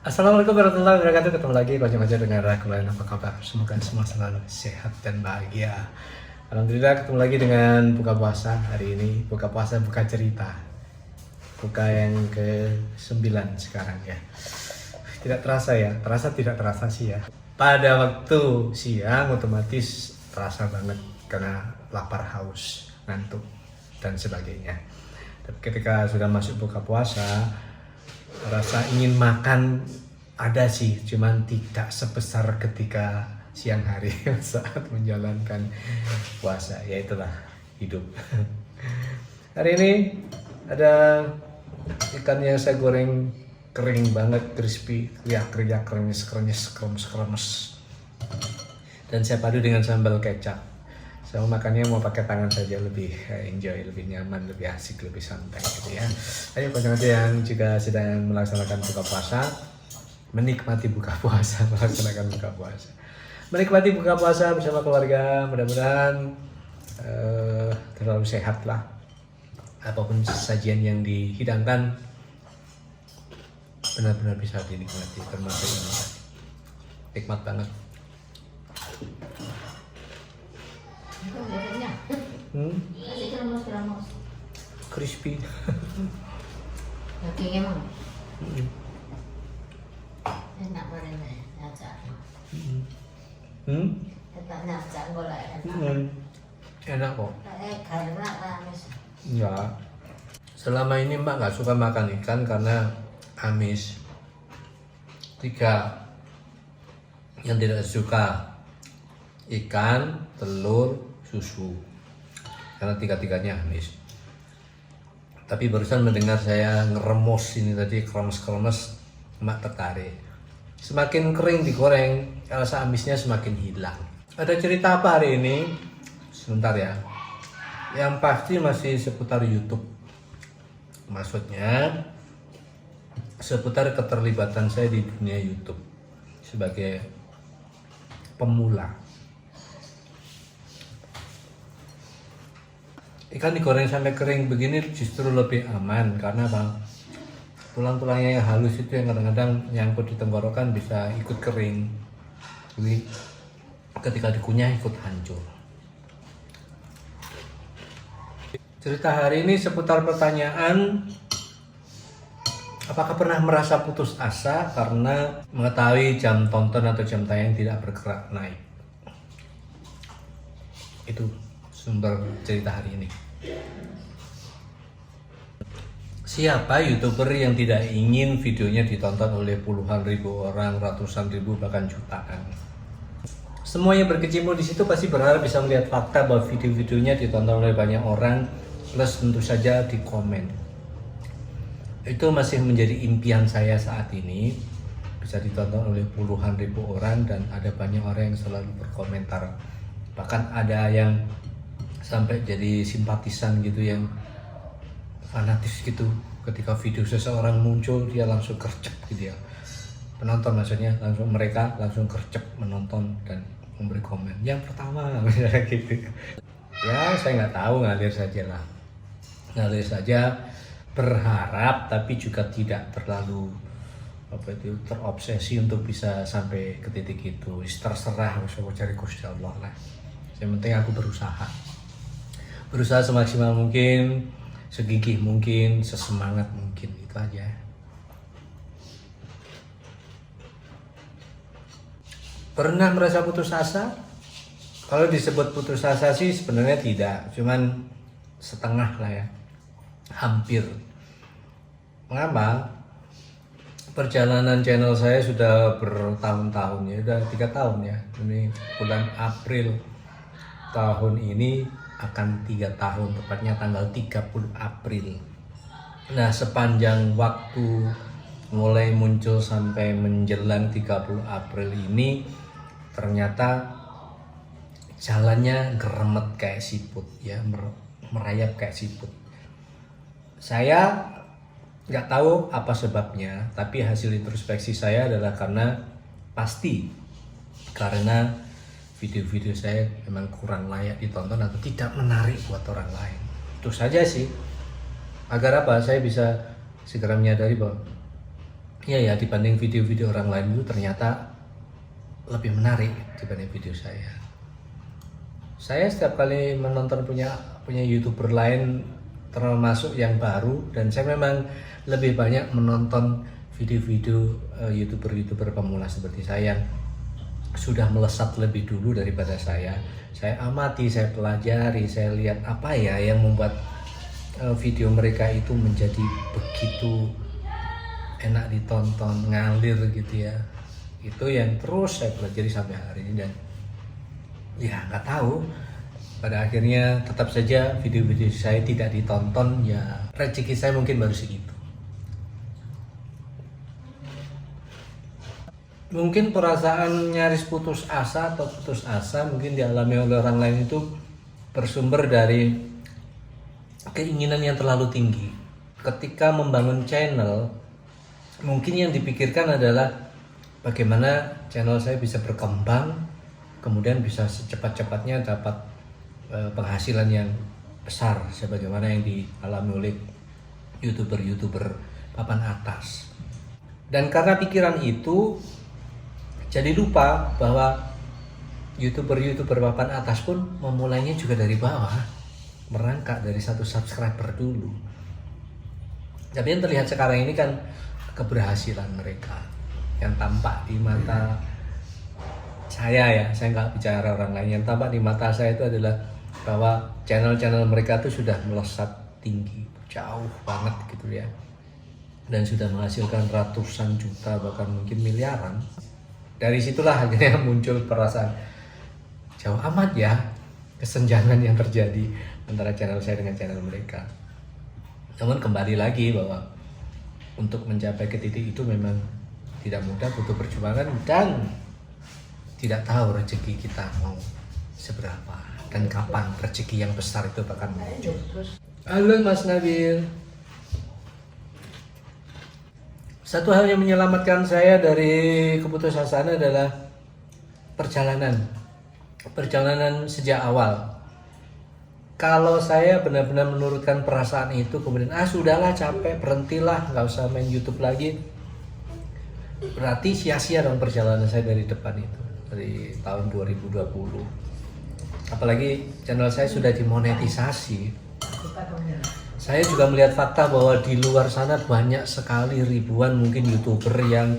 Assalamualaikum warahmatullahi wabarakatuh. Ketemu lagi konco-konco dengan aku lain. Apa kabar? Semoga semua selalu sehat dan bahagia. Alhamdulillah ketemu lagi dengan buka puasa hari ini. Buka puasa buka cerita. Buka yang ke-9 sekarang ya. Tidak terasa ya. Terasa tidak terasa sih ya. Pada waktu siang otomatis terasa banget karena lapar, haus, ngantuk dan sebagainya. Tapi ketika sudah masuk buka puasa, rasa ingin makan ada sih, cuman tidak sebesar ketika siang hari saat menjalankan puasa. Ya itulah hidup. Hari ini ada ikan yang saya goreng kering banget, crispy, kriak-kriak, kremes, kremes. Dan saya padu dengan sambal kecap. Saya makannya mau pakai tangan saja, lebih enjoy, lebih nyaman, lebih asik, lebih santai gitu ya. Ayo teman-teman yang juga sedang melaksanakan buka puasa, menikmati buka puasa, melaksanakan buka puasa. Menikmati buka puasa bersama keluarga, mudah-mudahan terlalu sehat lah. Apapun sajian yang dihidangkan benar-benar bisa dinikmati, termasuk ini. Nikmat banget. Crispy. Dagingnya emang enak banget nih, nyacak. Enak nyacak golek enak. Enak kok. Karena amis. Ya, selama ini Mbak nggak suka makan ikan karena amis. Tiga yang tidak suka ikan, telur, susu, karena tiga-tiganya amis. Tapi barusan mendengar saya ngeremos ini tadi, kremes-kremes, Mbak tertarik. Semakin kering digoreng, rasa amisnya semakin hilang. Ada cerita apa hari ini? Sebentar ya. Yang pasti masih seputar YouTube. Maksudnya seputar keterlibatan saya di dunia YouTube sebagai pemula. Ikan digoreng sampai kering begini justru lebih aman karena apa? Tulang-tulangnya yang halus itu yang kadang-kadang nyangkut di tenggorokan bisa ikut kering. Jadi ketika dikunyah ikut hancur. Cerita hari ini seputar pertanyaan, apakah pernah merasa putus asa karena mengetahui jam tonton atau jam tayang tidak bergerak naik? Itu sumber cerita hari ini. Siapa YouTuber yang tidak ingin videonya ditonton oleh puluhan ribu orang, ratusan ribu, bahkan jutaan? Semua yang berkecimpung di situ pasti berharap bisa melihat fakta bahwa video-videonya ditonton oleh banyak orang, plus tentu saja di komen. Itu masih menjadi impian saya saat ini, bisa ditonton oleh puluhan ribu orang dan ada banyak orang yang selalu berkomentar. Bahkan ada yang sampai jadi simpatisan gitu, yang fanatis gitu. Ketika video seseorang muncul dia langsung gercep gitu ya. Penonton maksudnya mereka langsung gercep menonton dan memberi komen. Yang pertama gitu. Ya saya nggak tahu, ngalir saja lah. Ngalir saja, berharap tapi juga tidak terlalu terobsesi untuk bisa sampai ke titik itu. Terserah, mau cari Gusti Allah lah. Yang penting aku berusaha semaksimal mungkin, segigih mungkin, sesemangat mungkin, itu aja. Pernah merasa putus asa? Kalau disebut putus asa sih sebenarnya tidak, cuman setengah lah ya, hampir. Mengapa? Perjalanan channel saya sudah bertahun-tahun ya, udah 3 tahun ya. Ini bulan April tahun ini akan 3 tahun, tepatnya tanggal 30 April. Nah, sepanjang waktu mulai muncul sampai menjelang 30 April ini ternyata jalannya geremet kayak siput ya, merayap kayak siput. Saya nggak tahu apa sebabnya, tapi hasil introspeksi saya adalah karena video-video saya memang kurang layak ditonton atau tidak menarik buat orang lain. Itu saja sih. Agar apa? Saya bisa segera menyadari bahwa ya dibanding video-video orang lain itu ternyata lebih menarik dibanding video saya. Saya setiap kali menonton punya YouTuber lain, termasuk yang baru, dan saya memang lebih banyak menonton video-video YouTuber pemula seperti saya yang sudah melesat lebih dulu daripada saya. Saya amati, saya pelajari, saya lihat apa ya yang membuat video mereka itu menjadi begitu enak ditonton, ngalir gitu ya. Itu yang terus saya pelajari sampai hari ini, dan ya nggak tahu, pada akhirnya tetap saja video-video saya tidak ditonton. Ya rezeki saya mungkin baru segitu. Mungkin perasaan nyaris putus asa atau putus asa mungkin dialami oleh orang lain itu bersumber dari keinginan yang terlalu tinggi. Ketika membangun channel, mungkin yang dipikirkan adalah bagaimana channel saya bisa berkembang, kemudian bisa secepat-cepatnya dapat penghasilan yang besar sebagaimana yang dialami oleh YouTuber papan atas. Dan karena pikiran itu, jadi lupa bahwa YouTuber papan atas pun memulainya juga dari bawah, merangkak dari 1 subscriber dulu. Tapi yang terlihat sekarang ini kan keberhasilan mereka yang tampak di mata saya nggak bicara orang lain. Yang tampak di mata saya itu adalah bahwa channel mereka itu sudah melesat tinggi, jauh banget gitu ya, dan sudah menghasilkan ratusan juta bahkan mungkin miliaran. Dari situlah akhirnya muncul perasaan jauh amat ya kesenjangan yang terjadi antara channel saya dengan channel mereka. Namun kembali lagi bahwa untuk mencapai ke titik itu memang tidak mudah, butuh perjuangan, dan tidak tahu rezeki kita mau seberapa dan kapan rezeki yang besar itu akan muncul. Halo Mas Nabil. Satu hal yang menyelamatkan saya dari keputusasaan adalah perjalanan sejak awal. Kalau saya benar-benar menurutkan perasaan itu, kemudian sudahlah, capek, berhentilah, nggak usah main YouTube lagi, berarti sia-sia dong perjalanan saya dari depan itu, dari tahun 2020. Apalagi channel saya sudah dimonetisasi. Saya juga melihat fakta bahwa di luar sana banyak sekali, ribuan mungkin YouTuber yang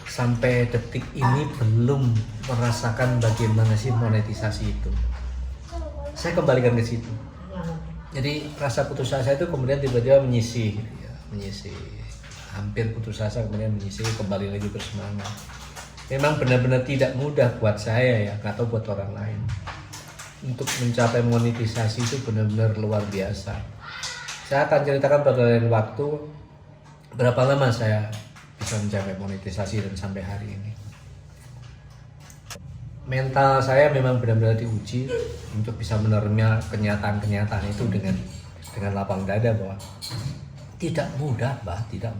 sampai detik ini belum merasakan bagaimana sih monetisasi itu. Saya kembalikan ke situ. Jadi rasa putus asa itu kemudian tiba-tiba menyisih, hampir putus asa, kemudian menyisih, kembali lagi bersemangat. Memang benar-benar tidak mudah buat saya ya, atau buat orang lain. Untuk mencapai monetisasi itu benar-benar luar biasa. Saya akan ceritakan pada lain waktu berapa lama saya bisa mencapai monetisasi dan sampai hari ini. Mental saya memang benar-benar diuji untuk bisa menerima kenyataan-kenyataan itu dengan lapang dada bahwa tidak mudah, tidak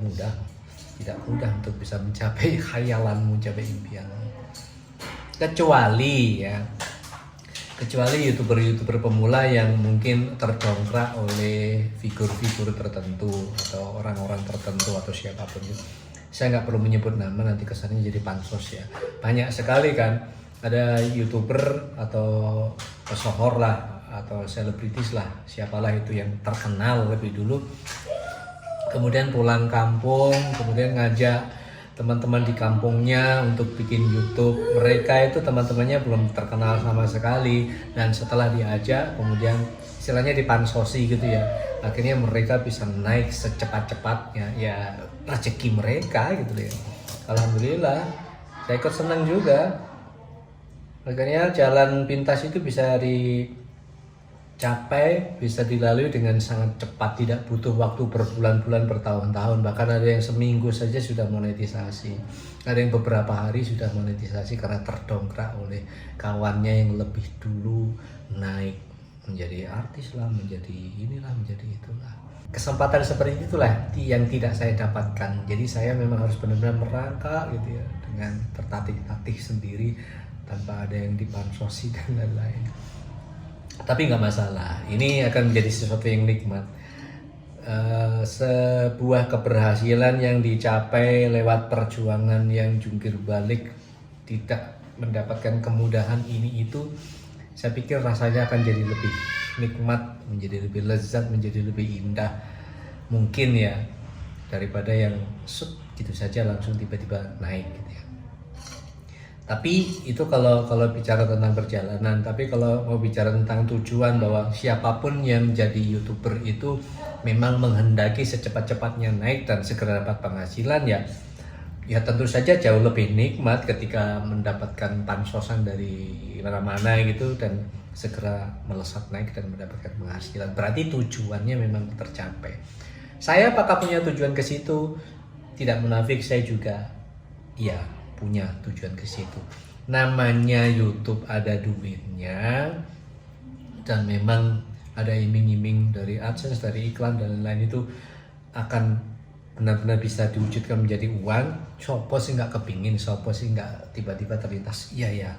mudah untuk bisa mencapai khayalanmu, mencapai impianmu. Kecuali YouTuber pemula yang mungkin terdongkrak oleh figur-figur tertentu atau orang-orang tertentu atau siapapun itu. Saya nggak perlu menyebut nama, nanti kesannya jadi pansos ya. Banyak sekali kan, ada YouTuber atau pesohor lah atau selebritis lah, siapalah itu yang terkenal lebih dulu, kemudian pulang kampung, kemudian ngajak teman-teman di kampungnya untuk bikin YouTube. Mereka itu teman-temannya belum terkenal sama sekali, dan setelah diajak kemudian istilahnya dipansosi gitu ya, akhirnya mereka bisa naik secepat-cepatnya. Ya rezeki mereka gitu ya. Alhamdulillah, saya ikut senang juga. Akhirnya jalan pintas itu bisa dicapai, bisa dilalui dengan sangat cepat, tidak butuh waktu berbulan-bulan, bertahun-tahun. Bahkan ada yang seminggu saja sudah monetisasi, ada yang beberapa hari sudah monetisasi karena terdongkrak oleh kawannya yang lebih dulu naik menjadi artis lah, menjadi inilah, menjadi itulah. Kesempatan seperti itulah yang tidak saya dapatkan. Jadi saya memang harus benar-benar merangkak gitu ya, dengan tertatih-tatih sendiri tanpa ada yang dipansosi dan lain-lain. Tapi nggak masalah, ini akan menjadi sesuatu yang nikmat. sebuah keberhasilan yang dicapai lewat perjuangan yang jungkir balik, tidak mendapatkan kemudahan ini itu, saya pikir rasanya akan jadi lebih nikmat, menjadi lebih lezat, menjadi lebih indah mungkin ya, daripada yang gitu saja langsung tiba-tiba naik gitu ya. Tapi itu kalau bicara tentang perjalanan. Tapi kalau mau bicara tentang tujuan, bahwa siapapun yang jadi YouTuber itu memang menghendaki secepat-cepatnya naik dan segera dapat penghasilan, ya tentu saja jauh lebih nikmat ketika mendapatkan pansosan dari mana-mana gitu dan segera melesat naik dan mendapatkan penghasilan. Berarti tujuannya memang tercapai. Saya apakah punya tujuan ke situ? Tidak munafik, saya juga punya tujuan ke situ. Namanya YouTube ada duitnya, dan memang ada iming-iming dari AdSense, dari iklan dan lain-lain, itu akan benar-benar bisa diwujudkan menjadi uang. Sopo sih nggak kepingin, sopo sih nggak tiba-tiba terlintas, iya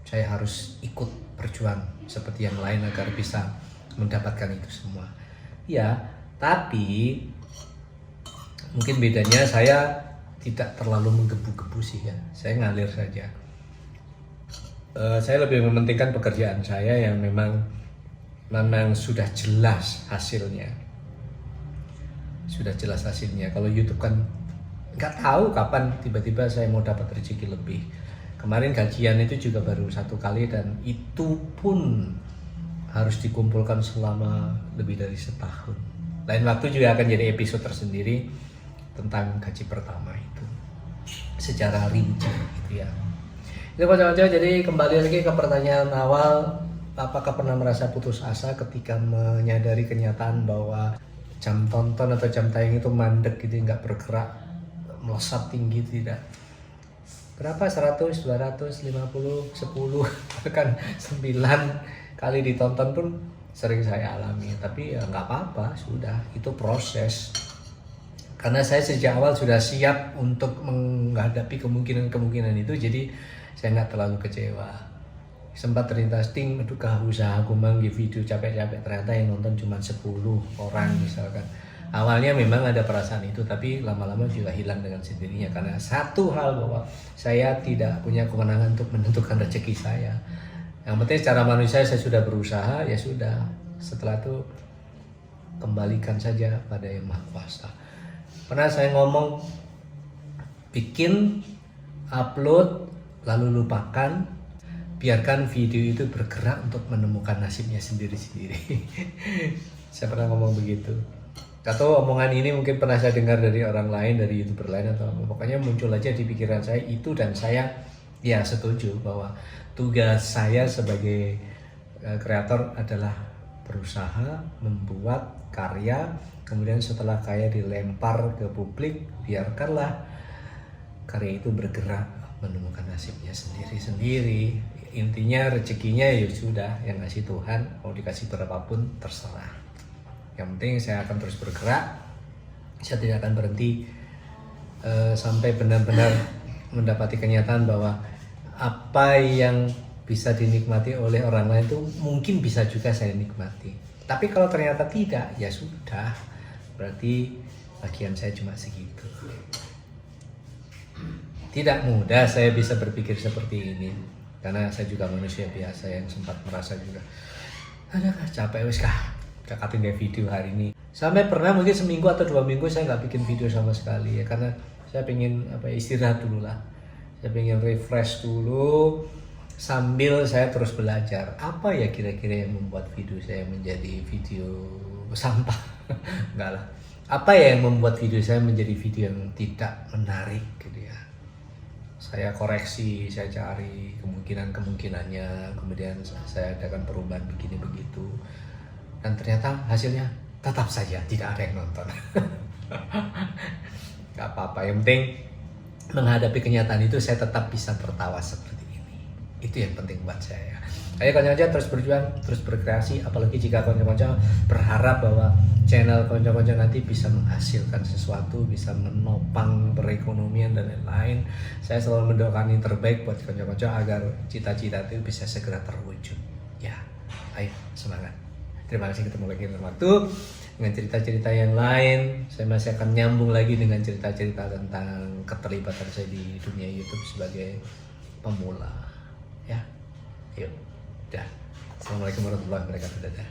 saya harus ikut berjuang seperti yang lain agar bisa mendapatkan itu semua. Ya, tapi mungkin bedanya saya tidak terlalu menggebu-gebu sih ya, saya ngalir saja. Saya lebih mementingkan pekerjaan saya yang memang sudah jelas hasilnya. Kalau YouTube kan nggak tahu kapan tiba-tiba saya mau dapat rezeki lebih. Kemarin gajian itu juga baru 1 kali, dan itu pun harus dikumpulkan selama lebih dari setahun. Lain waktu juga akan jadi episode tersendiri tentang gaji pertama itu secara rinci gitu ya. Itu kawan-kawan, jadi kembali lagi ke pertanyaan awal, apakah pernah merasa putus asa ketika menyadari kenyataan bahwa jam tonton atau jam tayang itu mandek gitu, nggak bergerak, melesat tinggi, tidak berapa 100, 200, 50, 10 bahkan 9 kali ditonton pun sering saya alami. Tapi ya nggak apa-apa, sudah, itu proses. Karena saya sejak awal sudah siap untuk menghadapi kemungkinan itu, jadi saya nggak terlalu kecewa. Sempat terlintas adukah usahaku di video capek-capek, ternyata yang nonton cuma 10 orang misalkan. Awalnya memang ada perasaan itu, tapi lama-lama juga hilang dengan sendirinya. Karena satu hal, bahwa saya tidak punya kewenangan untuk menentukan rezeki saya. Yang penting secara manusia saya sudah berusaha, ya sudah. Setelah itu kembalikan saja pada Yang Maha Kuasa. Pernah saya ngomong, bikin, upload, lalu lupakan, biarkan video itu bergerak untuk menemukan nasibnya sendiri-sendiri. Saya pernah ngomong begitu. Atau omongan ini mungkin pernah saya dengar dari orang lain, dari YouTuber lain, atau pokoknya muncul aja di pikiran saya itu, dan saya ya setuju bahwa tugas saya sebagai kreator adalah berusaha membuat karya, kemudian setelah karya dilempar ke publik, biarkanlah karya itu bergerak menemukan nasibnya sendiri-sendiri. Intinya rezekinya ya sudah yang ngasih Tuhan, mau dikasih berapapun terserah. Yang penting saya akan terus bergerak, saya tidak akan berhenti sampai benar-benar mendapati kenyataan bahwa apa yang bisa dinikmati oleh orang lain itu mungkin bisa juga saya nikmati. Tapi kalau ternyata tidak, ya sudah, berarti bagian saya cuma segitu. Tidak mudah saya bisa berpikir seperti ini, karena saya juga manusia biasa yang sempat merasa juga, aduh capek wis kakatin deh video hari ini. Sampai pernah mungkin seminggu atau 2 minggu saya nggak bikin video sama sekali ya, karena saya pengen istirahat dulu lah. Saya pengen refresh dulu, sambil saya terus belajar apa ya kira-kira yang membuat video saya menjadi video sampah. Enggak lah, apa ya yang membuat video saya menjadi video yang tidak menarik gitu ya. Saya koreksi, saya cari kemungkinannya, kemudian saya adakan perubahan begini begitu, dan ternyata hasilnya tetap saja tidak ada yang nonton. Gak apa-apa, yang penting menghadapi kenyataan itu saya tetap bisa tertawa seperti ini. Itu yang penting buat saya. Ayo konco-konco terus berjuang, terus berkreasi, apalagi jika konco-konco berharap bahwa channel konco-konco nanti bisa menghasilkan sesuatu, bisa menopang perekonomian dan lain-lain. Saya selalu mendoakan yang terbaik buat konco-konco agar cita-cita itu bisa segera terwujud. Ya, ayo semangat. Terima kasih, ketemu lagi dalam waktu. dengan cerita-cerita yang lain. Saya masih akan nyambung lagi dengan cerita-cerita tentang keterlibatan saya di dunia YouTube sebagai pemula. Ya, yuk, dah. Assalamualaikum warahmatullahi wabarakatuh. Dadah.